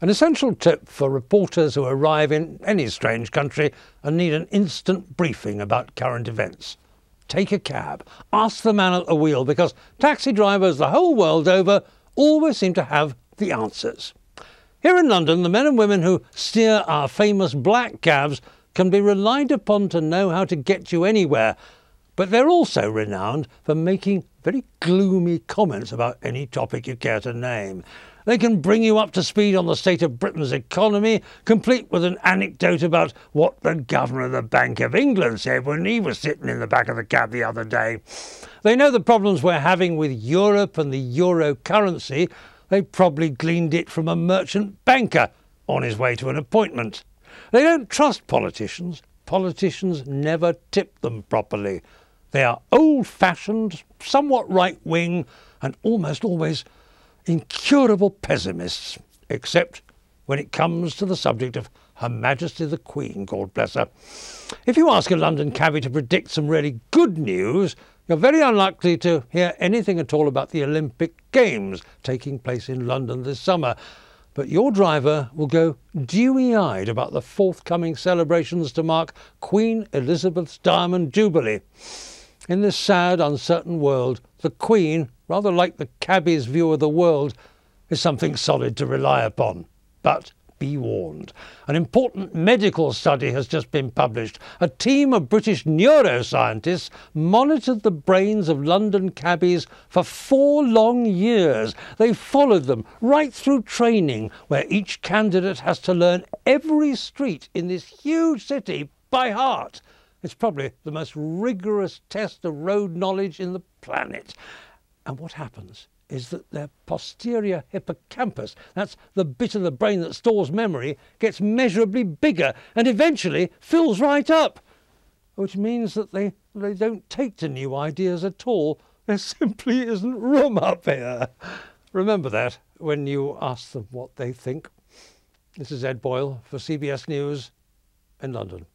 An essential tip for reporters who arrive in any strange country and need an instant briefing about current events. Take a cab. Ask the man at the wheel, because taxi drivers the whole world over always seem to have the answers. Here in London, the men and women who steer our famous black cabs can be relied upon to know how to get you anywhere, but they're also renowned for making very gloomy comments about any topic you care to name. They can bring you up to speed on the state of Britain's economy, complete with an anecdote about what the Governor of the Bank of England said when he was sitting in the back of the cab the other day. They know the problems we're having with Europe and the euro currency. They probably gleaned it from a merchant banker on his way to an appointment. They don't trust politicians. Politicians never tip them properly. They are old-fashioned, somewhat right-wing, and almost always incurable pessimists, except when it comes to the subject of Her Majesty the Queen, God bless her. If you ask a London cabbie to predict some really good news, you're very unlikely to hear anything at all about the Olympic Games taking place in London this summer. But your driver will go dewy-eyed about the forthcoming celebrations to mark Queen Elizabeth's Diamond Jubilee. In this sad, uncertain world, the Queen, rather like the cabbie's view of the world, is something solid to rely upon. But be warned. An important medical study has just been published. A team of British neuroscientists monitored the brains of London cabbies for 4 long years. They followed them right through training, where each candidate has to learn every street in this huge city by heart. It's probably the most rigorous test of road knowledge in the planet. And what happens is that their posterior hippocampus, that's the bit of the brain that stores memory, gets measurably bigger and eventually fills right up, which means that they don't take to new ideas at all. There simply isn't room up here. Remember that when you ask them what they think. This is Ed Boyle for CBS News in London.